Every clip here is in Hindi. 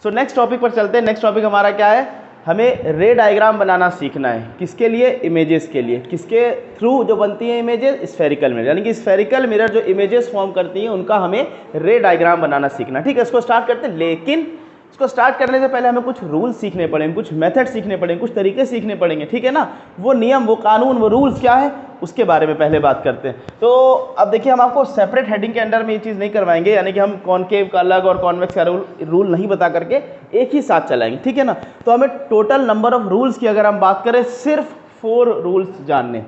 सो नेक्स्ट टॉपिक पर चलते हैं। नेक्स्ट टॉपिक हमारा क्या है, हमें रे डायग्राम बनाना सीखना है। किसके लिए? इमेजेस के लिए। किसके थ्रू जो बनती है इमेजेस? स्फेरिकल मिरर, यानी कि स्फेरिकल मिरर जो इमेजेस फॉर्म करती हैं उनका हमें रे डायग्राम बनाना सीखना। ठीक है, इसको स्टार्ट करते हैं। लेकिन इसको स्टार्ट करने से पहले हमें कुछ रूल्स सीखने पड़ेंगे, कुछ मेथड सीखने पड़ेंगे, कुछ तरीके सीखने पड़ेंगे। ठीक है ना, वो नियम, वो कानून, वो रूल्स क्या है उसके बारे में पहले बात करते हैं। तो अब देखिए, हम आपको सेपरेट हेडिंग के अंडर में ये चीज़ नहीं करवाएंगे, यानी कि हम कॉनकेव का अलग और कॉन्वेक्स का रूल नहीं बता करके एक ही साथ चलाएंगे। ठीक है ना, तो हमें टोटल नंबर ऑफ रूल्स की अगर हम बात करें, सिर्फ 4 रूल्स जानने,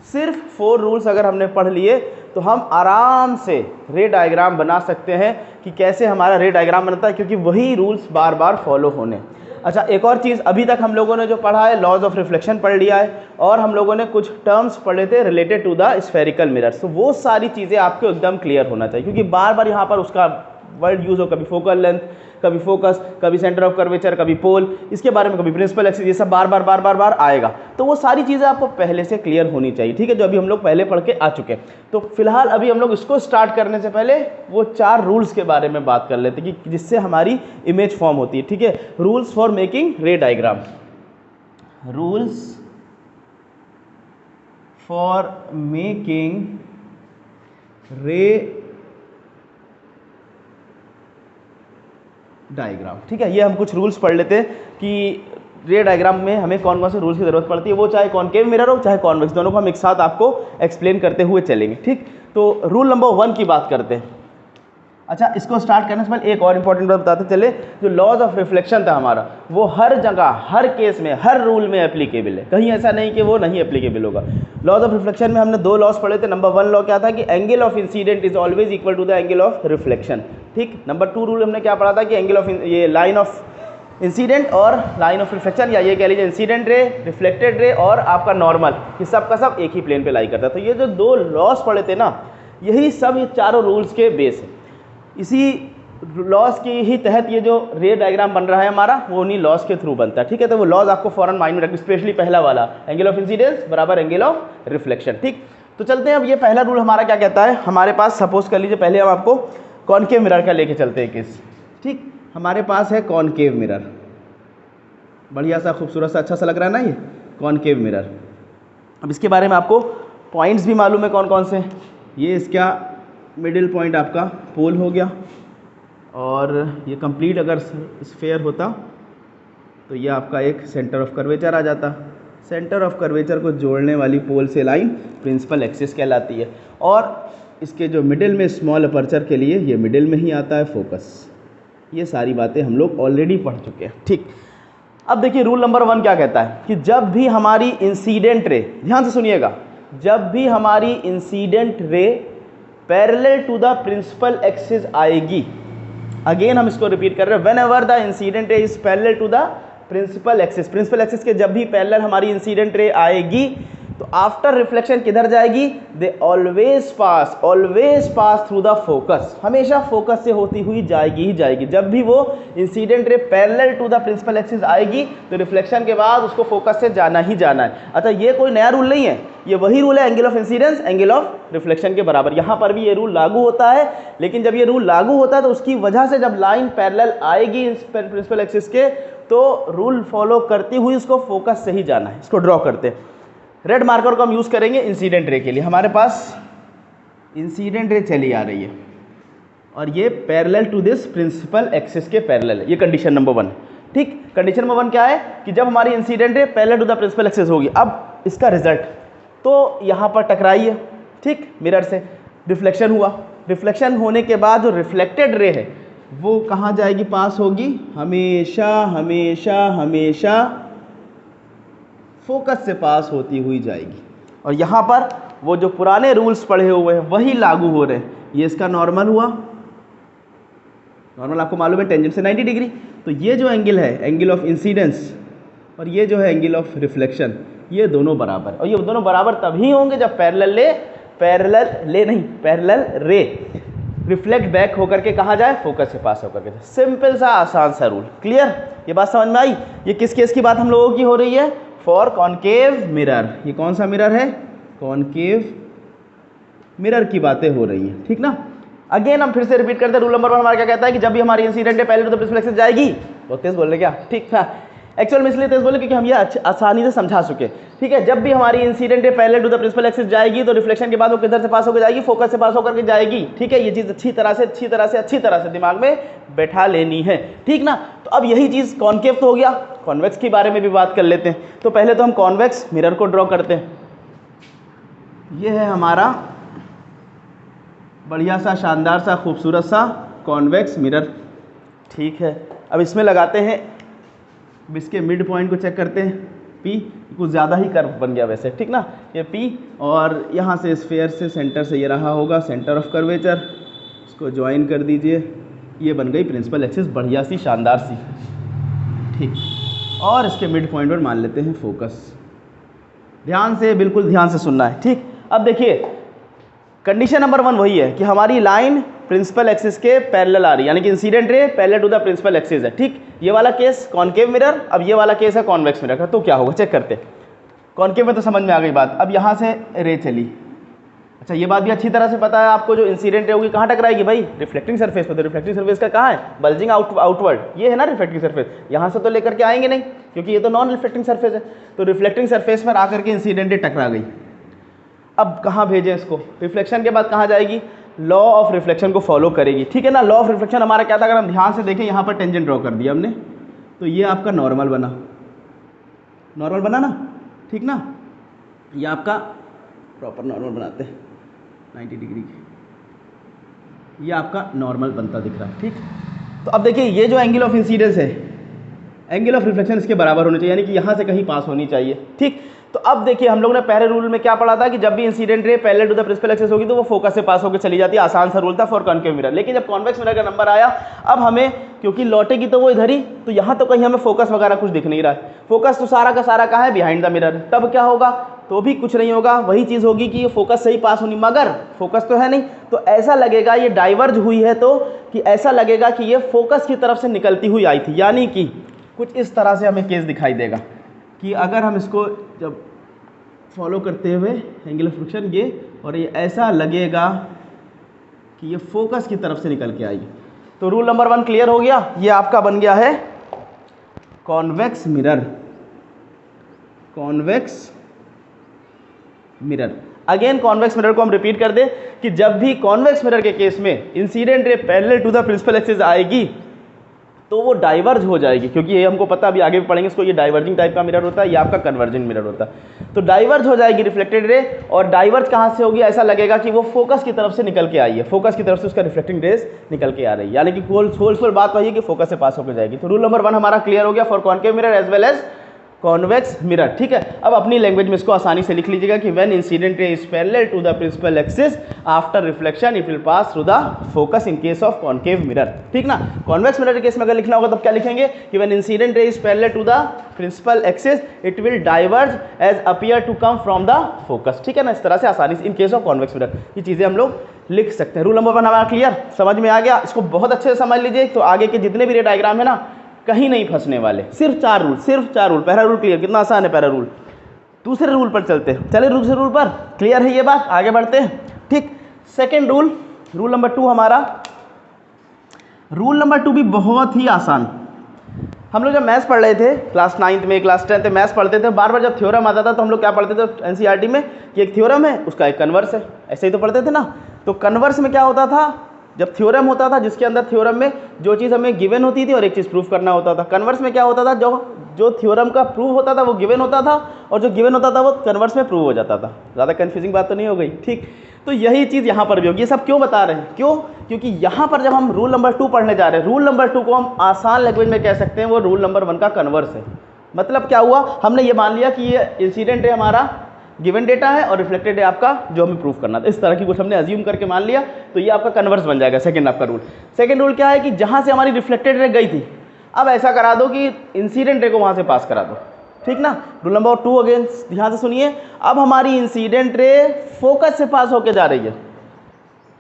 सिर्फ 4 रूल्स अगर हमने पढ़ लिए तो हम आराम से रे डायग्राम बना सकते हैं। कि कैसे हमारा रे डायग्राम बनता है, क्योंकि वही रूल्स बार बार फॉलो होने। अच्छा, एक और चीज़, अभी तक हम लोगों ने जो पढ़ा है लॉज ऑफ रिफ्लेक्शन पढ़ लिया है, और हम लोगों ने कुछ टर्म्स पढ़े थे related to the spherical mirrors. तो वो सारी चीज़ें आपको एकदम क्लियर होना चाहिए, क्योंकि बार बार यहाँ पर उसका वर्ड यूज़ हो, कभी फोकल लेंथ, कभी फोकस, कभी सेंटर ऑफ कर्वेचर, कभी पोल, इसके बारे में कभी प्रिंसिपल एक्सिस, ये सब बार बार आएगा। तो वो सारी चीज़ें आपको पहले से क्लियर होनी चाहिए। ठीक है, जो अभी हम लोग पहले पढ़ के आ चुके हैं। तो फिलहाल अभी हम लोग इसको स्टार्ट करने से पहले वो 4 रूल्स के बारे में बात कर लेते हैं कि जिससे हमारी इमेज फॉर्म होती है। ठीक है, रूल्स फॉर मेकिंग रे डायग्राम। रूल्स फॉर मेकिंग रे डायग्राम। ठीक है, ये हम कुछ रूल्स पढ़ लेते हैं कि रे डायग्राम में हमें कौन कौन से रूल्स की जरूरत पड़ती है। वो चाहे कॉनकेव मिरर हो चाहे कॉन्वेक्स, दोनों को हम एक साथ आपको एक्सप्लेन करते हुए चलेंगे। ठीक, तो रूल नंबर 1 की बात करते हैं। अच्छा, इसको स्टार्ट करने से पहले एक और इंपॉर्टेंट बात बताते चले। जो लॉज ऑफ रिफ्लेक्शन था हमारा, वो हर जगह, हर केस में, हर रूल में एप्लीकेबल है। कहीं ऐसा नहीं कि वो नहीं एप्लीकेबल होगा। लॉज ऑफ रिफ्लेक्शन में हमने 2 लॉज पढ़े थे। नंबर 1 लॉ क्या था कि angle of incident is always equal to the angle of reflection. ठीक, नंबर 2 रूल हमने क्या पढ़ा था कि एंगल ऑफ ये लाइन ऑफ इंसिडेंट और लाइन ऑफ रिफ्लेक्शन, या ये कह लीजिए इंसिडेंट रे, रिफ्लेक्टेड रे और आपका नॉर्मल, कि सब का सब एक ही प्लेन पे लाई करता है। तो ये जो 2 लॉज पढ़े थे ना, यही सब ये चारों रूल्स के बेस है। इसी लॉस की ही तहत ये जो रे डायग्राम बन रहा है हमारा, वो उन्हीं लॉस के थ्रू बनता है। ठीक है, तो वो लॉज आपको फौरन माइंड में रखना, स्पेशली पहला वाला, एंगल ऑफ इंसिडेंस बराबर एंगल ऑफ रिफ्लेक्शन। ठीक, तो चलते हैं। अब ये पहला रूल हमारा क्या कहता है, हमारे पास सपोज कर लीजिए, पहले हम आपको कॉनकेव मिरर का लेके चलते हैं केस। ठीक, हमारे पास है कॉनकेव मिरर, बढ़िया सा, खूबसूरत सा, अच्छा सा लग रहा है ना ये कॉनकेव मिरर। अब इसके बारे में आपको पॉइंट्स भी मालूम है कौन कौन से। ये इसका मिडिल पॉइंट आपका पोल हो गया, और ये कंप्लीट अगर स्फेयर होता तो ये आपका एक सेंटर ऑफ कर्वेचर आ जाता। सेंटर ऑफ कर्वेचर को जोड़ने वाली पोल से लाइन प्रिंसिपल एक्सिस कहलाती है। और इसके जो मिडिल में स्मॉल अपर्चर के लिए ये मिडिल में ही आता है फोकस। ये सारी बातें हम लोग ऑलरेडी पढ़ चुके हैं। ठीक, अब देखिए रूल नंबर 1 क्या कहता है कि जब भी हमारी इंसिडेंट रे, ध्यान से सुनिएगा, जब भी हमारी incident ray parallel to the principal axis आएगी, अगेन हम इसको रिपीट कर रहे हैं, whenever the incident ray is parallel to the principal axis, principal axis के जब भी पैरेलल हमारी इंसिडेंट रे आएगी तो आफ्टर रिफ्लेक्शन किधर जाएगी, they always pass through the focus, हमेशा फोकस से होती हुई जाएगी ही जाएगी। जब भी वो incident ray parallel to the principal axis आएगी तो रिफ्लेक्शन के बाद उसको फोकस से जाना ही जाना है। अच्छा, ये कोई नया रूल नहीं है, ये वही रूल है angle of incidence angle of reflection के बराबर। यहाँ पर भी ये रूल लागू होता है, लेकिन जब ये रूल लागू होता है तो उसकी वजह से जब लाइन पैरेलल आएगी प्रिंसिपल एक्सिस के तो रूल फॉलो करती हुई उसको फोकस से ही जाना है। इसको ड्रॉ करते हैं। रेड मार्कर को हम यूज़ करेंगे इंसिडेंट रे के लिए। हमारे पास इंसिडेंट रे चली आ रही है और ये parallel to this principal axis के पैरेलल है। ये कंडीशन नंबर 1। ठीक, कंडीशन नंबर 1 क्या है कि जब हमारी incident ray parallel to the principal axis होगी। अब इसका रिजल्ट तो यहाँ पर टकराई है, ठीक, मिरर से रिफ्लेक्शन हुआ। रिफ्लेक्शन होने के बाद जो रिफ्लेक्टेड रे है वो कहाँ जाएगी, पास होगी, हमेशा हमेशा हमेशा फोकस से पास होती हुई जाएगी। और यहाँ पर वो जो पुराने रूल्स पढ़े हुए हैं वही लागू हो रहे हैं। ये इसका नॉर्मल हुआ, नॉर्मल आपको मालूम है टेंजेंट से 90 डिग्री। तो ये जो एंगल है एंगल ऑफ इंसिडेंस और ये जो है एंगल ऑफ रिफ्लेक्शन, ये दोनों बराबर। और ये दोनों बराबर तभी होंगे जब पैरेलल रे रिफ्लेक्ट बैक होकर के कहाँ जाए, फोकस से पास होकर के। सिंपल सा आसान सा रूल, क्लियर? ये बात समझ में आई? ये किस केस की बात हम लोगों की हो रही है, फॉर कॉनकेव मिरर। ये कौन सा मिरर है, कॉनकेव मिरर की बातें हो रही है, ठीक ना। अगेन हम फिर से रिपीट करते हैं, रूल नंबर 1 हमारा क्या कहता है कि जब भी हमारी incident parallel to the principal axis जाएगी बहुत तेज बोल रहे क्या? ठीक है, एक्चुअल में इसलिए तेज बोले क्योंकि हम ये आसानी से समझा चुके। ठीक है, जब भी हमारी incident ray parallel to the principal axis जाएगी तो रिफ्लेक्शन के बाद वो किधर से पास होकर जाएगी? फोकस से पास होकर के जाएगी। ठीक है, ये चीज़ अच्छी तरह से दिमाग में बैठा लेनी है। ठीक ना? तो अब यही चीज़ कॉनकेव तो हो गया, कॉन्वेक्स के बारे में भी बात कर लेते हैं। तो पहले तो हम कॉन्वेक्स मिरर को ड्रॉ करते हैं। ये है हमारा बढ़िया सा, शानदार सा, खूबसूरत सा कॉन्वेक्स मिरर। ठीक है, अब इसमें लगाते हैं, अब इसके मिड पॉइंट को चेक करते हैं। पी कुछ ज़्यादा ही कर्व बन गया वैसे, ठीक ना? ये पी, और यहाँ से स्फेयर से सेंटर से ये रहा होगा सेंटर ऑफ कर्वेचर, इसको ज्वाइन कर दीजिए। ये बन गई प्रिंसिपल एक्सिस, बढ़िया सी, शानदार सी। ठीक, और इसके मिड पॉइंट पर मान लेते हैं फोकस। ध्यान से, बिल्कुल ध्यान से सुनना है। ठीक, अब देखिए कंडीशन नंबर 1 वही है कि हमारी लाइन प्रिंसिपल एक्सिस के पैरेलल आ रही है, यानी कि incident ray parallel to the principal axis है। ठीक, ये वाला केस कॉनकेव मिरर, अब ये वाला केस है कॉन्वेक्स मिरर का। तो क्या होगा चेक करते हैं। कॉनकेव में तो समझ में आ गई बात। अब यहाँ से रे चली, अच्छा ये बात भी अच्छी तरह से पता है आपको, जो इंसिडेंट रे होगी कहाँ टकराएगी भाई? रिफ्लेक्टिंग सरफेस पर। तो रिफ्लेक्टिंग सरफेस का कहाँ है? बल्जिंग आउटवर्ड, ये है ना रिफ्लेक्टिंग सरफेस। यहाँ से तो लेकर के आएंगे नहीं क्योंकि ये तो नॉन रिफ्लेक्टिंग सरफेस है। तो रिफ्लेक्टिंग सरफेस पर आकर के इंसिडेंट रे टकरा गई। अब कहाँ भेजें इसको? रिफ्लेक्शन के बाद कहाँ जाएगी? लॉ ऑफ रिफ्लेक्शन को फॉलो करेगी। ठीक है ना? लॉ ऑफ रिफ्लेक्शन हमारा क्या था? अगर हम ध्यान से देखें, यहाँ पर टेंजेंट ड्रॉ कर दिया हमने, तो ये आपका नॉर्मल बना, नॉर्मल बना ना? ठीक ना? ये आपका प्रॉपर नॉर्मल बनाते हैं 90 डिग्री, ये आपका नॉर्मल बनता दिख रहा है। ठीक, तो अब देखिए ये जो एंगल ऑफ इंसिडेंस है, एंगल ऑफ रिफ्लेक्शन इसके बराबर होनी चाहिए, यानी कि यहाँ से कहीं पास होनी चाहिए। ठीक, तो अब देखिए हम लोग ने पहले रूल में क्या पढ़ा था कि जब भी incident ray parallel to the principal axis होगी तो वो फोकस से पास होकर चली जाती है। आसान सा रूल था फॉर कॉनकेव मिरर। लेकिन जब कॉन्वेक्स मिरर का नंबर आया, अब हमें क्योंकि लौटेगी तो वो इधर ही, तो यहाँ तो कहीं हमें फोकस वगैरह कुछ दिख नहीं रहा है। फोकस तो सारा का सारा कहाँ है? Behind the mirror. तब क्या होगा? तो भी कुछ नहीं होगा, वही चीज़ होगी कि ये फोकस से ही पास होनी, मगर फोकस तो है नहीं। तो ऐसा लगेगा ये डाइवर्ज हुई है, तो कि ऐसा लगेगा कि ये फोकस की तरफ से निकलती हुई आई थी। यानी कि कुछ इस तरह से हमें केस दिखाई देगा कि अगर हम इसको जब फॉलो करते हुए एंगल ऑफ फ्रिक्शन ये, और ये ऐसा लगेगा कि ये फोकस की तरफ से निकल के आई। तो रूल नंबर 1 क्लियर हो गया। ये आपका बन गया है convex mirror, convex mirror. Again convex mirror को हम रिपीट कर दें कि जब भी कॉन्वेक्स मिरर के केस में incident ray parallel to the principal axis आएगी तो वो डाइवर्ज हो जाएगी, क्योंकि ये हमको पता, अभी आगे भी पढ़ेंगे इसको, ये डाइवर्जिंग टाइप का मिरर होता है, ये आपका कन्वर्जिंग मिरर होता है। तो डाइवर्ज हो जाएगी रिफ्लेक्टेड रे, और डाइवर्ज कहाँ से होगी? ऐसा लगेगा कि वो फोकस की तरफ से निकल के आई है, फोकस की तरफ से उसका रिफ्लेक्टिंग रेस निकल के आ रही है, यानी कि होल बात वही है कि फोकस से पास होकर जाएगी। तो रूल नंबर 1 हमारा क्लियर हो गया for concave mirror as well as convex mirror. ठीक है, अब अपनी लैंग्वेज में इसको आसानी से लिख लीजिएगा कि when incident ray is parallel to the principal axis after reflection it will pass through the focus in case of concave mirror. ठीक ना? कॉन्वेक्स मिरर के केस में अगर लिखना होगा तब क्या लिखेंगे कि when incident ray is parallel to the principal axis it will diverge as appear to come from the focus. ठीक है ना? इस तरह से आसानी से in case of convex mirror ये चीज़ें हम लोग लिख सकते हैं। रूल नंबर 1 हमारा क्लियर, समझ में आ गया? इसको बहुत अच्छे से समझ लीजिए, तो आगे के जितने भी रे डायग्राम है ना कहीं नहीं फंसने वाले। सिर्फ 4 रूल, सिर्फ 4 रूल। पहला रूल क्लियर, कितना आसान है पहला रूल। दूसरे रूल पर चलते हैं, चलिए दूसरे रूल पर, क्लियर है ये बात, आगे बढ़ते हैं। ठीक, सेकेंड रूल, रूल नंबर 2 हमारा, रूल नंबर 2 भी बहुत ही आसान। हम लोग जब मैथ्स पढ़ रहे थे क्लास 9th में, क्लास 10th में मैथ्स पढ़ते थे, बार बार जब थ्योरम आता था तो हम लोग क्या पढ़ते थे एनसीईआरटी में कि एक थ्योरम है उसका एक कन्वर्स है, ऐसे ही तो पढ़ते थे ना। तो कन्वर्स में क्या होता था? जब थ्योरम होता था जिसके अंदर थ्योरम में जो चीज़ हमें गिवन होती थी और एक चीज़ प्रूफ करना होता था। कन्वर्स में क्या होता था? जो थ्योरम का प्रूव होता था वो गिवन होता था, और जो गिवन होता था वो कन्वर्स में प्रूव हो जाता था। ज़्यादा कन्फ्यूजिंग बात तो नहीं हो गई? ठीक, तो यही चीज़ यहाँ पर भी होगी। ये सब क्यों बता रहे हैं? क्यों? क्योंकि यहाँ पर जब हम रूल नंबर 2 पढ़ने जा रहे हैं, रूल नंबर 2 को हम आसान लैंग्वेज में कह सकते हैं वो रूल नंबर 1 का कन्वर्स है। मतलब क्या हुआ? हमने ये मान लिया कि ये इंसिडेंट है हमारा गिवन डेटा है और रिफ्लेक्टेड है आपका जो हमें प्रूफ करना था। इस तरह की कुछ हमने अज्यूम करके मान लिया, तो ये आपका कन्वर्स बन जाएगा। सेकंड आपका रूल, सेकंड रूल क्या है कि जहाँ से हमारी रिफ्लेक्टेड रे गई थी, अब ऐसा करा दो कि इंसिडेंट रे को वहाँ से पास करा दो। ठीक ना? रूल नंबर 2 अगेन ध्यान से सुनिए। अब हमारी इंसिडेंट रे फोकस से पास होकर जा रही है,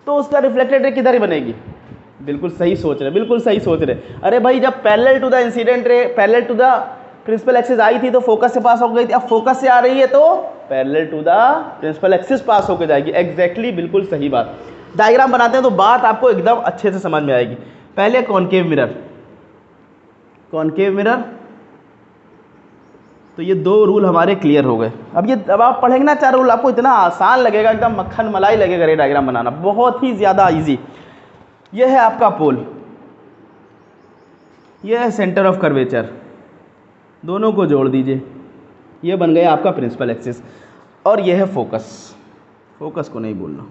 तो उसका रिफ्लेक्टेड रे किधर ही बनेगी? बिल्कुल सही सोच रहे, बिल्कुल सही सोच रहे। अरे भाई जब parallel to the incident ray, parallel to the principal axis आई थी तो फोकस से पास हो गई थी, अब फोकस से आ रही है तो parallel to the principal axis pass होकर जाएगी। एग्जैक्टली, बिल्कुल सही बात। डायग्राम बनाते हैं तो बात आपको एकदम अच्छे से समझ में आएगी। पहले कॉनकेव मिरर, कॉनकेव मिरर। तो ये दो रूल हमारे क्लियर हो गए। अब आप पढ़ेंगे ना 4 रूल, आपको इतना आसान लगेगा, एकदम मक्खन मलाई लगेगा रे डायग्राम बनाना, बहुत ही ज़्यादा इजी। ये है आपका पोल, ये है सेंटर ऑफ कर्वेचर, दोनों को जोड़ दीजिए, ये बन गया आपका प्रिंसिपल एक्सिस। और ये है फोकस, फोकस को नहीं भूलना।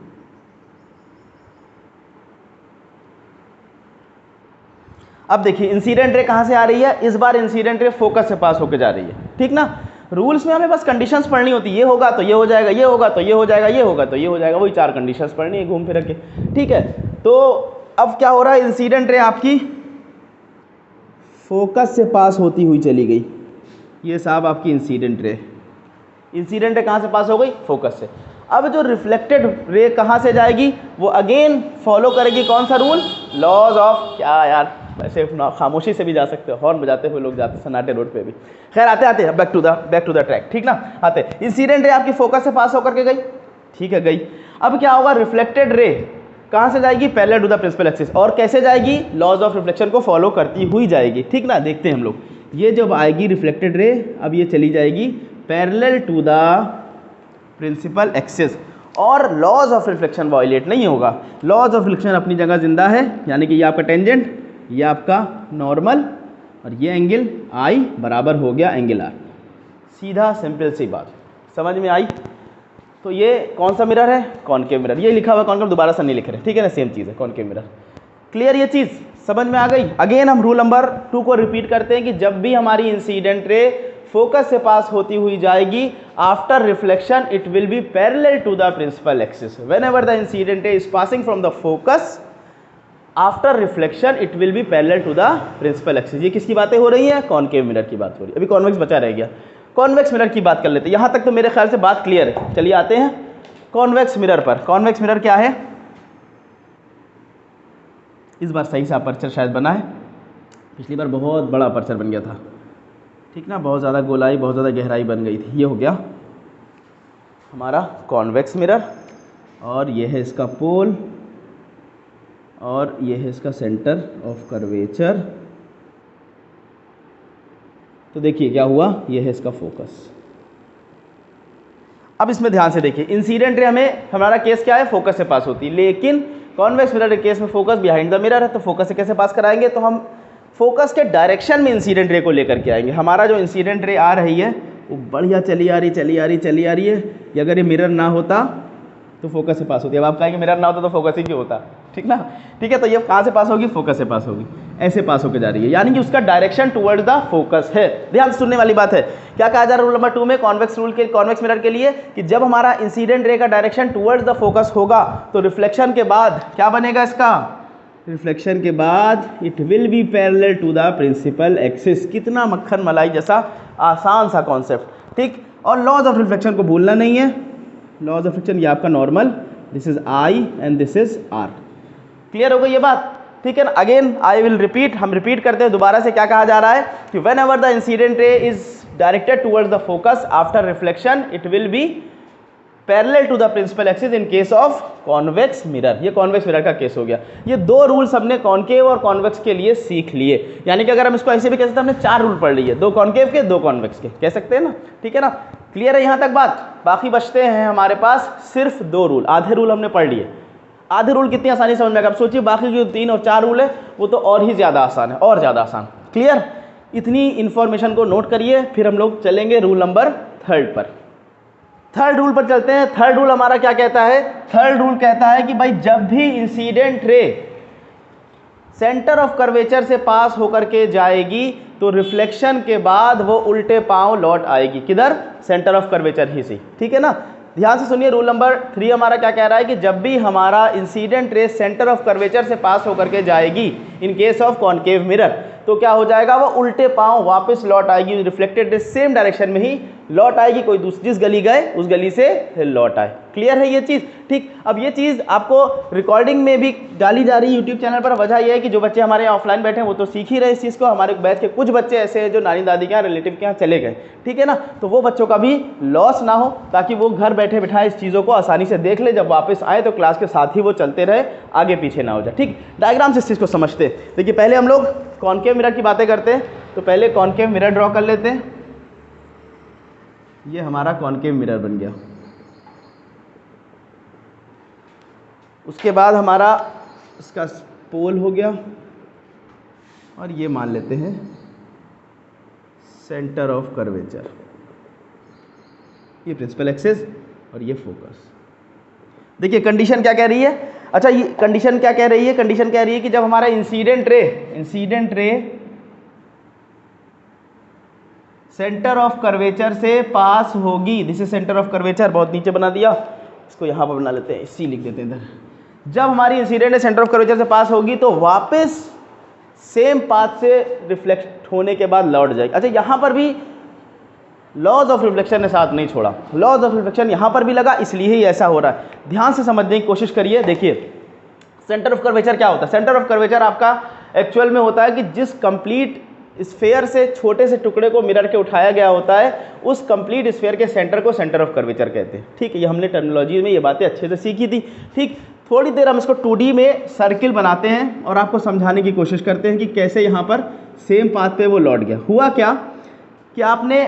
अब देखिए इंसिडेंट रे कहाँ से आ रही है, इस बार इंसिडेंट रे फोकस से पास होकर जा रही है, ठीक ना। रूल्स में हमें बस कंडीशंस पढ़नी होती है, ये होगा तो ये हो जाएगा, ये होगा तो ये हो जाएगा, ये होगा तो ये हो जाएगा, वही 4 कंडीशंस पढ़नी है घूम फिर के, ठीक है। तो अब क्या हो रहा है, इंसिडेंट रे आपकी फोकस से पास होती हुई चली गई, ये साहब आपकी इंसिडेंट रे, इंसिडेंट रे कहाँ से पास हो गई, फोकस से। अब जो रिफ्लेक्टेड रे कहाँ से जाएगी, वो अगेन फॉलो करेगी कौन सा रूल, लॉज ऑफ, क्या यार ऐसे खामोशी से भी जा सकते हो, हॉर्न बजाते हुए लोग जाते सन्नाटे रोड पे भी। खैर आते आते बैक टू द ट्रैक, ठीक ना। आते इंसिडेंट रे आपकी फोकस से पास होकर के गई, ठीक है गई। अब क्या होगा, रिफ्लेक्टेड रे कहाँ से जाएगी, parallel to the principal axis. और कैसे जाएगी, लॉज ऑफ रिफ्लेक्शन को फॉलो करती हुई जाएगी, ठीक ना। देखते हैं हम लोग, ये जब आएगी रिफ्लेक्टेड रे, अब ये चली जाएगी parallel to the principal axis, और लॉज ऑफ रिफ्लेक्शन वायलेट नहीं होगा। लॉज ऑफ रिफ्लेक्शन अपनी जगह जिंदा है, यानी कि ये आपका टेंजेंट, ये आपका नॉर्मल, और ये एंगल आई बराबर हो गया एंगल आर। सीधा सिंपल सी बात, समझ में आई। तो ये कौन सा मिरर है, कॉनकेव मिरर, ये लिखा हुआ कॉनकेव, दोबारा से नहीं लिख रहे, ठीक है ना, सेम चीज़ है कॉनकेव मिरर। क्लियर, ये चीज़ समझ में आ गई। अगेन हम रूल नंबर 2 को रिपीट करते हैं कि जब भी हमारी इंसिडेंट रे फोकस से पास होती हुई जाएगी, after reflection it will be parallel to the principal axis. Whenever the incident ray is passing from the focus, after reflection it will be parallel to the principal axis. ये किसकी बातें हो रही है, कॉनकेव मिरर की बात हो रही है। अभी कॉन्वेक्स बचा रह गया, कॉन्वेक्स मिरर की बात कर लेते हैं। यहाँ तक तो मेरे ख्याल से बात क्लियर है। चलिए आते हैं कॉन्वेक्स मिरर पर। कॉन्वेक्स मिरर क्या है, इस बार सही से अपर्चर शायद बना है, पिछली बार बहुत बड़ा अपर्चर बन गया था, ठीक ना, बहुत ज़्यादा गोलाई, बहुत ज़्यादा गहराई बन गई थी। ये हो गया हमारा कॉन्वेक्स मिरर, और ये है इसका पोल, और ये है इसका सेंटर ऑफ कर्वेचर। तो देखिए क्या हुआ, ये है इसका फोकस। अब इसमें ध्यान से देखिए, इंसिडेंट रे हमें, हमारा केस क्या है, फोकस से पास होती है, लेकिन कॉन्वेक्स मिरर के केस में फोकस बिहाइंड द मिरर है, तो फोकस से कैसे पास कराएंगे, तो हम फोकस के डायरेक्शन में इंसिडेंट रे को लेकर के आएंगे। हमारा जो इंसिडेंट रे आ रही है वो बढ़िया चली आ रही है। कि अगर ये मिरर ना होता तो फोकस से पास होती है। अब आप कहेंगे मिरर ना होता तो फोकस ही क्यों होता, ठीक ना, ठीक है। तो ये कहाँ से पास होगी, फोकस से पास होगी, ऐसे पास होकर जा रही है, यानी कि उसका डायरेक्शन टुवर्ड्स द फोकस है। ध्यान से सुनने वाली बात है। क्या कहा जा रहा है रूल नंबर 2 में, कॉन्वेक्स रूल के, कॉन्वेक्स मिरर के लिए, कि जब हमारा इंसिडेंट रे का डायरेक्शन टुवर्ड्स द फोकस होगा तो रिफ्लेक्शन के बाद क्या बनेगा इसका, रिफ्लेक्शन के बाद it will be parallel to the principal axis. कितना मक्खन मलाई जैसा आसान सा कॉन्सेप्ट, ठीक। और लॉज ऑफ रिफ्लेक्शन को भूलना नहीं है। लॉज ऑफ रिफ्लेक्शन, ये आपका normal, this is I and this is R. Clear हो गई ये बात, ठीक है ना। अगेन आई विल रिपीट, हम रिपीट करते हैं दोबारा से। क्या कहा जा रहा है कि whenever the incident ray is directed towards the focus after reflection it will be parallel to the principal axis in case of convex mirror. ये कॉन्वेक्स मिरर का केस हो गया। ये 2 रूल्स हमने कॉनकेव और कॉन्वेक्स के लिए सीख लिए, यानी कि अगर हम इसको ऐसे भी कह सकते हैं, हमने 4 रूल पढ़ लिए, 2 कॉनकेव के, 2 कॉन्वेक्स के, कह सकते हैं ना, ठीक है ना। क्लियर है यहाँ तक बात। बाकी बचते हैं हमारे पास सिर्फ 2 रूल, आधे रूल हमने पढ़ लिए। आधे रूल कितनी आसानी समझ में आएगा, अब सोचिए बाकी जो 3 और 4 रूल है वो तो और ही ज़्यादा आसान है, और ज़्यादा आसान। क्लियर, इतनी इन्फॉर्मेशन को नोट करिए, फिर हम लोग चलेंगे रूल नंबर 3 पर। 3rd रूल पर चलते हैं। 3rd रूल हमारा क्या कहता है, 3rd रूल कहता है कि भाई जब भी इंसिडेंट रे सेंटर ऑफ कर्वेचर से पास होकर के जाएगी तो रिफ्लेक्शन के बाद वो उल्टे पांव लौट आएगी, किधर, सेंटर ऑफ कर्वेचर ही से, ठीक है ना। ध्यान से सुनिए, रूल नंबर 3 हमारा क्या कह रहा है कि जब भी हमारा incident ray centre of curvature से पास होकर के जाएगी इन केस ऑफ कॉनकेव मिरर, तो क्या हो जाएगा, वो उल्टे पांव वापस लौट आएगी, रिफ्लेक्टेड रे सेम डायरेक्शन में ही लौट आएगी, कोई दूसरी जिस गली गए उस गली से फिर लौट आए। क्लियर है ये चीज़, ठीक। अब ये चीज़ आपको रिकॉर्डिंग में भी डाली जा रही है यूट्यूब चैनल पर। वजह यह है कि जो बच्चे हमारे यहाँ ऑफलाइन बैठे हैं वो तो सीख ही रहे इस चीज़ को। हमारे बैच के कुछ बच्चे ऐसे हैं जो नानी दादी के यहाँ, रिलेटिव के यहाँ चले गए, ठीक है ना। तो वो बच्चों का भी लॉस ना हो, ताकि वो घर बैठे बिठाए इस चीज़ों को आसानी से देख ले, जब वापस आए तो क्लास के साथ ही वो चलते रहे, आगे पीछे ना हो जाए, ठीक। डायग्राम से इस चीज़ को समझते। देखिए पहले हम लोग कॉनकेव मिरर की बातें करते हैं। तो पहले कॉनकेव मिरर ड्रॉ कर लेते हैं। ये हमारा कॉनकेव मिरर बन गया। उसके बाद हमारा इसका पोल हो गया, और ये मान लेते हैं सेंटर ऑफ कर्वेचर, ये प्रिंसिपल एक्सिस और ये फोकस। देखिए कंडीशन क्या कह रही है, अच्छा ये कंडीशन क्या कह रही है, कंडीशन कह रही है कि जब हमारा इंसीडेंट रे सेंटर ऑफ कर्वेचर से पास होगी, this is centre of curvature, बहुत नीचे बना दिया, इसको यहाँ पर बना लेते हैं, सी लिख देते हैं इधर। जब हमारी इंसीडेंट सेंटर ऑफ कर्वेचर से पास होगी तो वापस सेम पाथ से रिफ्लेक्ट होने के बाद लौट जाएगी। अच्छा यहाँ पर भी लॉज ऑफ रिफ्लेक्शन ने साथ नहीं छोड़ा, लॉज ऑफ रिफ्लेक्शन यहाँ पर भी लगा, इसलिए ही ऐसा हो रहा है। ध्यान से समझने की कोशिश करिए। देखिए सेंटर ऑफ कर्वेचर क्या होता है, सेंटर ऑफ कर्वेचर आपका एक्चुअल में होता है कि जिस कंप्लीट स्फेयर से छोटे से टुकड़े को मिरर के उठाया गया होता है, उस कंप्लीट स्फेयर के सेंटर को सेंटर ऑफ कर्वेचर कहते हैं। ठीक है, ये हमने टर्मिनोलॉजी में ये बातें अच्छे से सीखी थी। ठीक, थोड़ी देर हम इसको 2D में सर्किल बनाते हैं और आपको समझाने की कोशिश करते हैं कि कैसे यहाँ पर सेम पाथ पे वो लौट गया। हुआ क्या कि आपने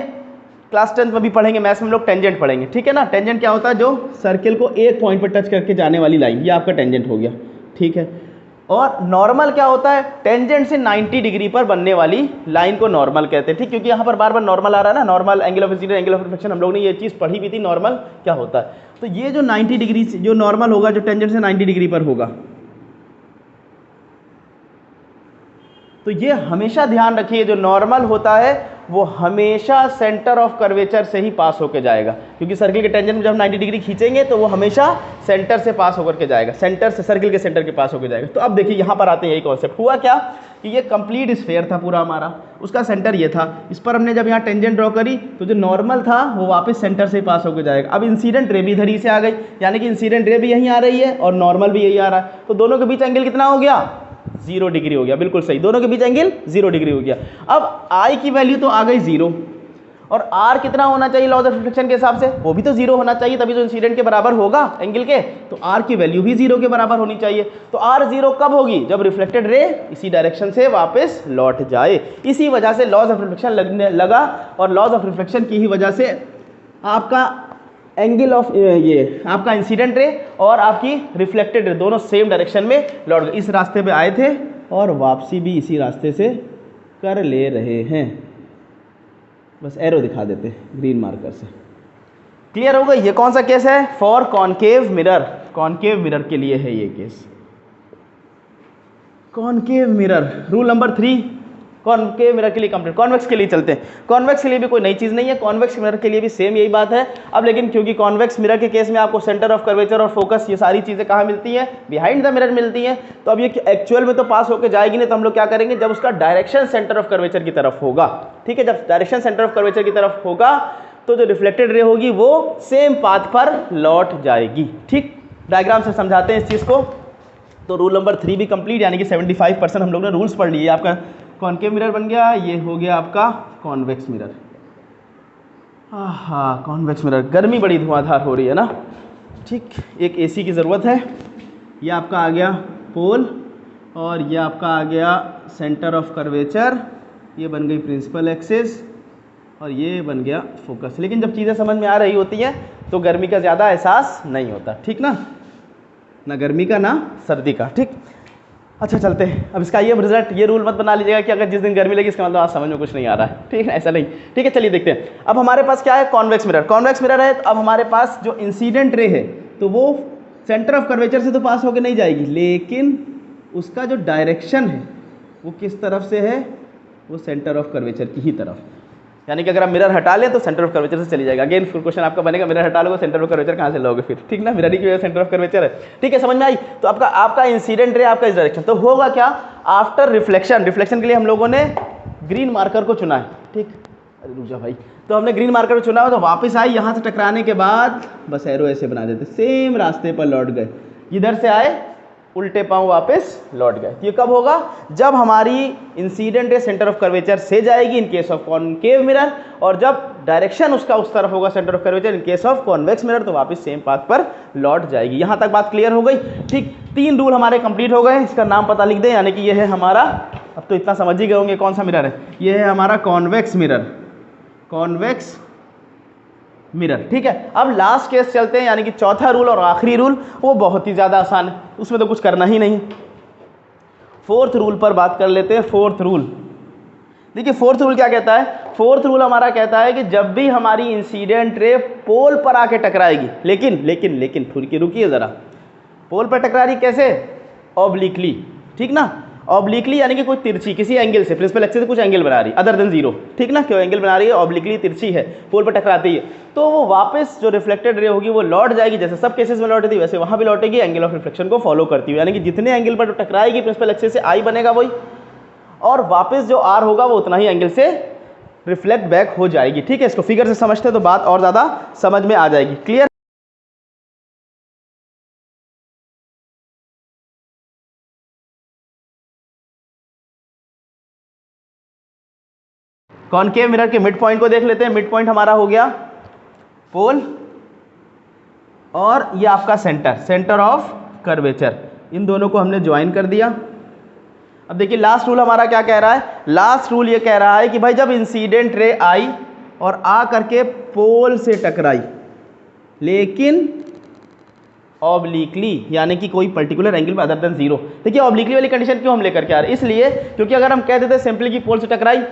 क्लास 10 में भी पढ़ेंगे, मैथ्स में लोग टेंजेंट पढ़ेंगे, ठीक है ना। टेंजेंट क्या होता है, जो सर्किल को एक पॉइंट पर टच करके जाने वाली लाइन, ये आपका टेंजेंट हो गया, ठीक है। और नॉर्मल क्या होता है, टेंजेंट से 90 डिग्री पर बनने वाली लाइन को नॉर्मल कहते हैं। ठीक, क्योंकि यहाँ पर बार बार नॉर्मल आ रहा है ना, normal angle of incidence, angle of reflection, हम लोग ने ये चीज़ पढ़ी भी थी, नॉर्मल क्या होता है। तो ये जो 90 डिग्री जो नॉर्मल होगा, जो टेंजेंट से 90 डिग्री पर होगा, तो ये हमेशा ध्यान रखिए, जो नॉर्मल होता है वो हमेशा सेंटर ऑफ कर्वेचर से ही पास होकर जाएगा, क्योंकि सर्किल के टेंजेंट में जब 90 डिग्री खींचेंगे तो वो हमेशा सेंटर से पास होकर के जाएगा, सेंटर से सर्किल के सेंटर के पास होकर जाएगा। तो अब देखिए यहाँ पर आते हैं, यही कॉन्सेप्ट। हुआ क्या कि ये कंप्लीट स्फेयर था पूरा हमारा, उसका सेंटर ये था, इस पर हमने जब यहाँ टेंजेंट ड्रॉ करी तो जो नॉर्मल था वो वापस सेंटर से ही पास होकर जाएगा। अब इंसिडेंट रे भी इधर ही से आ गई, यानी कि इंसिडेंट रे भी यहीं आ रही है और नॉर्मल भी यही आ रहा है, तो दोनों के बीच एंगल कितना हो गया, 0 डिग्री हो गया। बिल्कुल सही, दोनों के बीच एंगल 0 डिग्री हो गया। अब I की वैल्यू तो आ गई 0, और R कितना होना चाहिए लॉज ऑफ रिफ्लेक्शन के हिसाब से, वो भी तो 0 होना चाहिए, तभी तो इंसिडेंट के बराबर होगा एंगल के, तो R की वैल्यू भी 0 के बराबर होनी चाहिए। तो R 0 कब होगी, जब रिफ्लेक्टेड रे इसी डायरेक्शन से वापस लौट जाए। इसी वजह से लॉज ऑफ रिफ्लेक्शन लगने लगा, और लॉज ऑफ रिफ्लेक्शन की ही वजह से आपका एंगल ऑफ ये आपका इंसिडेंट रे और आपकी रिफ्लेक्टेड रे दोनों सेम डायरेक्शन में लौट गए। इस रास्ते पे आए थे और वापसी भी इसी रास्ते से कर ले रहे हैं, बस एरो दिखा देते हैं ग्रीन मार्कर से। क्लियर हो गई। ये कौन सा केस है, for concave mirror, concave mirror के लिए है ये case. Concave mirror rule number 3 concave mirror के लिए कंप्लीट। कॉन्वेक्स के लिए चलते हैं। कॉन्वेक्स के लिए भी कोई नई चीज़ नहीं है, कॉन्वेक्स मिरर के लिए भी सेम यही बात है। अब लेकिन क्योंकि कॉन्वेक्स मिरर के केस में आपको सेंटर ऑफ कर्वेचर और फोकस ये सारी चीज़ें कहाँ मिलती हैं, बिहाइंड द मिरर मिलती हैं, तो अब ये एक्चुअल में तो पास होकर जाएगी नहीं, तो हम लोग क्या करेंगे, जब उसका डायरेक्शन सेंटर ऑफ कर्वेचर की तरफ होगा, ठीक है, जब डायरेक्शन सेंटर ऑफ कर्वेचर की तरफ होगा तो जो रिफ्लेक्टेड रे होगी वो सेम पाथ पर लौट जाएगी। ठीक, डायग्राम से समझाते हैं इस चीज़ को। तो रूल नंबर 3 भी कंप्लीट, यानी कि 75% हम लोग ने रूल्स पढ़ लिए। आपका कॉनकेव मिरर बन गया, ये हो गया आपका कॉन्वेक्स मिरर। हाँ, कॉन्वेक्स मिरर, गर्मी बड़ी धुआंधार हो रही है ना। ठीक, एक एसी की ज़रूरत है। ये आपका आ गया पोल, और ये आपका आ गया सेंटर ऑफ कर्वेचर, ये बन गई प्रिंसिपल एक्सिस, और ये बन गया फोकस। लेकिन जब चीज़ें समझ में आ रही होती हैं तो गर्मी का ज़्यादा एहसास नहीं होता, ठीक ना, ना गर्मी का ना सर्दी का। ठीक, अच्छा चलते हैं। अब इसका ये रिजल्ट, ये रूल मत बना लीजिएगा कि अगर जिस दिन गर्मी लगी इसका मतलब आज समझ में कुछ नहीं आ रहा है, ठीक है, ऐसा नहीं। ठीक है, चलिए देखते हैं। अब हमारे पास क्या है, कॉन्वेक्स मिरर। कॉन्वेक्स मिरर है, तो अब हमारे पास जो इंसिडेंट रे है तो वो सेंटर ऑफ कर्वेचर से तो पास होकर नहीं जाएगी, लेकिन उसका जो डायरेक्शन है वो किस तरफ से है, वो सेंटर ऑफ कर्वेचर की ही तरफ। यानी कि अगर आप मिरर हटा लें तो सेंटर ऑफ कर्वेचर से चली जाएगा। अगेन फिर क्वेश्चन आपका बनेगा, मिरर हटा लोगे सेंटर ऑफ कर्वेचर कहाँ से लोगे फिर, ठीक ना, मिरर ही की वजह सेंटर ऑफ कर्वेचर है। ठीक है, समझ में आई। तो आपका इंसिडेंट रे आपका इस डायरेक्शन, तो होगा क्या, आफ्टर रिफ्लेक्शन, रिफ्लेक्शन के लिए हम लोगों ने ग्रीन मार्कर को चुना है। ठीक, अरे रुक जा भाई, तो हमने ग्रीन मार्कर को चुना है, तो वापस आई, यहाँ से टकराने के बाद बस एरो ऐसे बना देते, सेम रास्ते पर लौट गए, इधर से आए उल्टे पांव वापस लौट गए। ये कब होगा, जब हमारी इंसिडेंट रे सेंटर ऑफ कर्वेचर से जाएगी इन केस ऑफ कॉनकेव मिरर, और जब डायरेक्शन उसका उस तरफ होगा centre of curvature in case of convex mirror, तो वापस सेम पाथ पर लौट जाएगी। यहाँ तक बात क्लियर हो गई। ठीक, 3 रूल हमारे कंप्लीट हो गए। इसका नाम पता लिख दें, यानी कि ये है हमारा अब तो इतना समझ ही गए होंगे कौन सा मिरर है। ये है हमारा कॉन्वेक्स मिरर, कॉन्वेक्स मिरर, ठीक है। अब लास्ट केस चलते हैं, यानी कि चौथा रूल और आखिरी रूल, वो बहुत ही ज़्यादा आसान है, उसमें तो कुछ करना ही नहीं। फोर्थ रूल पर बात कर लेते हैं। फोर्थ रूल, देखिए फोर्थ रूल क्या कहता है। फोर्थ रूल हमारा कहता है कि जब भी हमारी इंसिडेंट रे पोल पर आके टकराएगी, लेकिन थोड़ी रुकिए ज़रा, पोल पर टकरा रही कैसे, ऑब्लिकली, ठीक ना, ऑब्लिकली यानी कि कोई तिरछी किसी एंगल से, प्रिंसिपल एक्सिस से कुछ एंगल बना रही अदर देन जीरो, ठीक ना, क्यों एंगल बना रही है, ऑब्लिकली तिरछी है, पोल पर टकराती है, तो वो वापस जो रिफ्लेक्टेड रे होगी वो लौट जाएगी, जैसे सब केसेस में लौटती वैसे वहाँ भी लौटेगी, एंगल ऑफ रिफ्लेक्शन को फॉलो करती हुई, यानी कि जितने एंगल पर टकराएगी प्रिंसिपल एक्सिस से आई बनेगा वही, और वापस जो आर होगा वो उतना ही एंगल से रिफ्लेक्ट बैक हो जाएगी, ठीक है। इसको फिगर से समझते हैं तो बात और ज़्यादा समझ में आ जाएगी। क्लियर। कॉनकेव मिरर के मिड पॉइंट को देख लेते हैं। मिड पॉइंट हमारा हो गया पोल, और ये आपका सेंटर ऑफ कर्वेचर, इन दोनों को हमने ज्वाइन कर दिया। अब देखिए लास्ट रूल हमारा क्या कह रहा है। लास्ट रूल ये कह रहा है कि भाई जब इंसिडेंट रे आई और आ करके पोल से टकराई, लेकिन ऑब्लिकली, यानी कि कोई पर्टिकुलर एंगल में अदर देन जीरो। देखिए ऑब्लिकली वाली कंडीशन क्यों हम लेकर के आ रहे हैं, इसलिए क्योंकि अगर हम कह देते सिंपली कि पोल से टकराई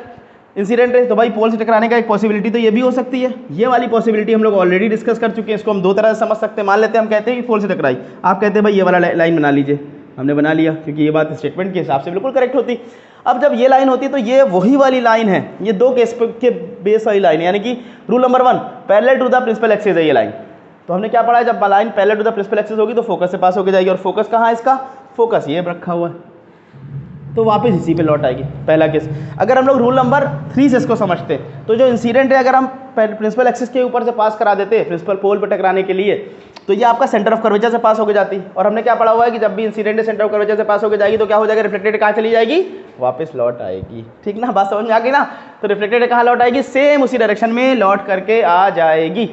इंसिडेंट रे, तो भाई पोल से टकराने का एक पॉसिबिलिटी तो ये भी हो सकती है। ये वाली पॉसिबिलिटी हम लोग ऑलरेडी डिस्कस कर चुके हैं, इसको हम दो तरह से समझ सकते हैं। मान लेते हैं हम कहते हैं कि पोल से टकराई, आप कहते हैं भाई ये वाला लाइन बना लीजिए, हमने बना लिया, क्योंकि ये बात स्टेटमेंट के हिसाब से बिल्कुल करेक्ट होती। अब जब ये लाइन होती है तो ये वही वाली लाइन है, ये दो केस के बेस वाली लाइन है, यानी कि rule number 1 parallel to the principal axis है ये लाइन। तो हमने क्या पढ़ा है, जब line parallel to the principal axis होगी तो फोकस से पास होकर जाएगी, और फोकस कहाँ है इसका, फोकस ये रखा हुआ है, तो वापस इसी पे लौट आएगी। पहला केस। अगर हम लोग रूल नंबर 3 से इसको समझते हैं, तो जो इंसिडेंट है अगर हम प्रिंसिपल एक्सिस के ऊपर से पास करा देते हैं प्रिंसिपल पोल पर टकराने के लिए, तो ये आपका सेंटर ऑफ कर्वेचर से पास होकर जाती है। और हमने क्या पढ़ा हुआ है कि जब भी इंसिडेंट सेंटर ऑफ कर्वेचर से पास होकर जाएगी तो क्या हो जाएगा, रिफ्लेक्टेड कहाँ चली जाएगी, वापस लौट आएगी, ठीक ना, बात समझ में आ गई ना। तो रिफ्लेक्टेड कहाँ लौट आएगी, सेम उसी डायरेक्शन में लौट करके आ जाएगी।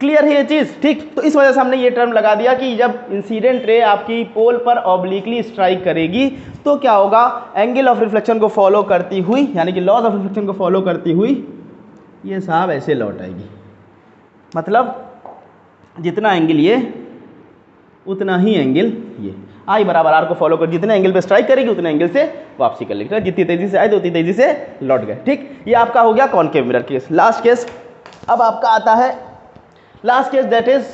क्लियर है ये चीज़, ठीक। तो इस वजह से हमने ये टर्म लगा दिया कि जब इंसिडेंट रे आपकी पोल पर ऑब्लिकली स्ट्राइक करेगी तो क्या होगा, एंगल ऑफ रिफ्लेक्शन को फॉलो करती हुई, यानी कि लॉज ऑफ रिफ्लेक्शन को फॉलो करती हुई ये साहब ऐसे लौट आएगी। मतलब जितना एंगल ये उतना ही एंगल ये, आई बराबर आर को फॉलो कर, जितने एंगल पे स्ट्राइक करेगी उतने एंगल से वापसी कर लेगी, जितनी तेजी से आए तो उतनी तेजी से लौट गए, ठीक। ये आपका हो गया concave mirror case. Last case अब आपका आता है, last case that is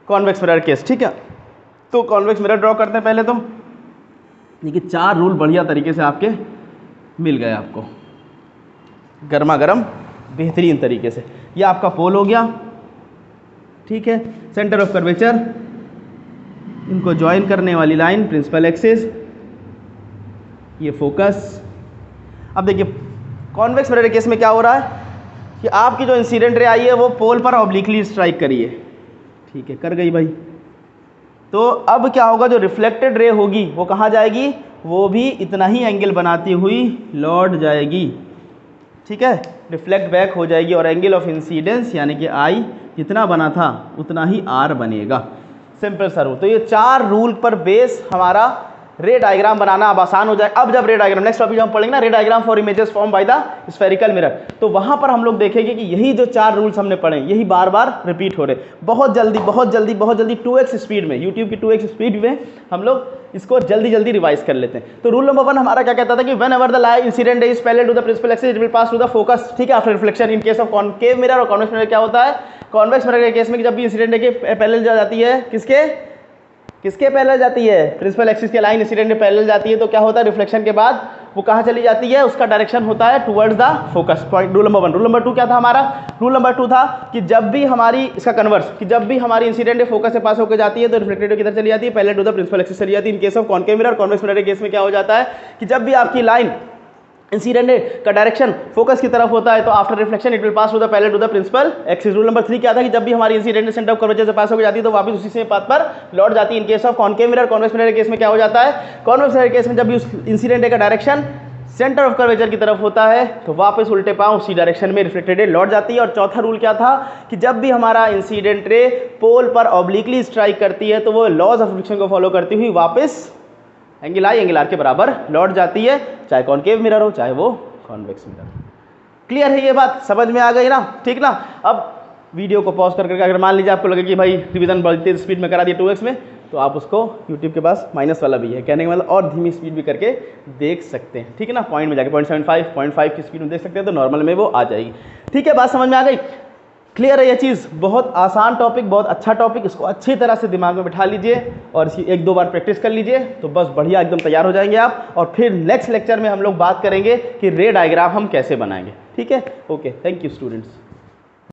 convex mirror case, ठीक है। तो कॉन्वेक्स मिरर ड्रॉ करते हैं पहले तो। देखिए 4 रूल बढ़िया तरीके से आपके मिल गए आपको, गर्मा गर्म बेहतरीन तरीके से। ये आपका पोल हो गया, ठीक है, सेंटर ऑफ कर्वेचर, इनको ज्वाइन करने वाली लाइन प्रिंसिपल एक्सिस, ये फोकस। अब देखिए कॉन्वेक्स मिरर केस में क्या हो रहा है कि आपकी जो इंसिडेंट रे आई है वो पोल पर ऑब्लिकली स्ट्राइक करी है, ठीक है, कर गई भाई। तो अब क्या होगा, जो रिफ्लेक्टेड रे होगी वो कहाँ जाएगी, वो भी इतना ही एंगल बनाती हुई लौट जाएगी, ठीक है, रिफ्लेक्ट बैक हो जाएगी, और एंगल ऑफ इंसिडेंस यानी कि आई जितना बना था उतना ही आर बनेगा। सिंपल सा रूल। तो ये 4 रूल पर बेस हमारा रे डायग्राम बनाना अब आसान हो जाए। अब जब रे डायग्राम नेक्स्ट टॉपिक हम पढ़ेंगे ना, रे diagram for images form by the spherical mirror, तो वहां पर हम लोग देखेंगे कि यही जो 4 रूल्स हमने पढ़े यही बार बार रिपीट हो रहे, बहुत जल्दी 2x स्पीड में, यूट्यूब की 2x स्पीड में हम लोग इसको जल्दी रिवाइज कर लेते हैं। तो रूल नंबर 1 हमारा क्या कहता था कि whenever the line incident is parallel to the principal axis it will pass to the focus, ठीक है, after reflection. In case of concave mirror और कॉन्वेक्स मिरर क्या होता है, कॉन्वेक्स मिरर के केस में जब भी इंसिडेंट के पैरेलल जाती है, किसके पैरेलल जाती है, प्रिंसिपल एक्सिस के लाइन इंसिडेंट में पैरेलल जाती है, तो क्या होता है, रिफ्लेक्शन के बाद वो कहाँ चली जाती है, उसका डायरेक्शन होता है towards the focus point. Rule number 1। Rule number 2 क्या था हमारा, रूल नंबर 2 था कि जब भी हमारी इसका कन्वर्स, कि जब भी हमारी इंसिडेंट फोकस से पास होकर जाती है तो रिफ्लेक्टेड किधर चली जाती है, parallel to the principal axis चली जाती है। In case of concave mirror, convex mirror के केस में क्या हो जाता है कि जब भी आपकी लाइन इंसिडेंट का डायरेक्शन फोकस की तरफ होता है तो after reflection it will pass to the parallel to the principal axis. Rule number 3 क्या था कि जब भी हमारी इंसिडेंट सेंटर ऑफ कर्वेचर से पास होकर जाती है तो वापस उसी से पाथ पर लौट जाती है। In case of concave mirror, convex mirror के केस में क्या हो जाता है, कॉन्वेक्स मिरर के केस में जब भी उस इंसिडेंट का डायरेक्शन सेंटर ऑफ कर्वेचर की तरफ होता है तो वापस उल्टे पांव उसी डायरेक्शन में रिफ्लेक्टेड रे लौट जाती है। और चौथा रूल क्या था कि जब भी हमारा इंसिडेंट रे पोल पर ऑब्लिकली स्ट्राइक करती है तो वो लॉज ऑफ फ्रिक्शन को फॉलो करती हुई वापस एंगल आई एंगल आर के बराबर लौट जाती है, चाहे कॉनकेव मिरर हो चाहे वो कॉन्वेक्स मिरर हो। क्लियर है ये बात, समझ में आ गई ना, ठीक ना। अब वीडियो को पॉज करके अगर मान लीजिए आपको लगे कि भाई रिवीजन बड़ी तेज स्पीड में करा दिया 2x में, तो आप उसको यूट्यूब के पास माइनस वाला भी है, कहने का मतलब और धीमी स्पीड भी करके देख सकते हैं, ठीक है ना। पॉइंट में जाके 0.75 0.5 की स्पीड में देख सकते हैं, तो नॉर्मल में वो आ जाएगी। ठीक है, बात समझ में आ गई, क्लियर है ये चीज़। बहुत आसान टॉपिक, बहुत अच्छा टॉपिक, इसको अच्छी तरह से दिमाग में बिठा लीजिए और इसी 1-2 बार प्रैक्टिस कर लीजिए, तो बस बढ़िया एकदम तैयार हो जाएंगे आप। और फिर नेक्स्ट लेक्चर में हम लोग बात करेंगे कि रे डायग्राम हम कैसे बनाएंगे। ठीक है, ओके, थैंक यू स्टूडेंट्स।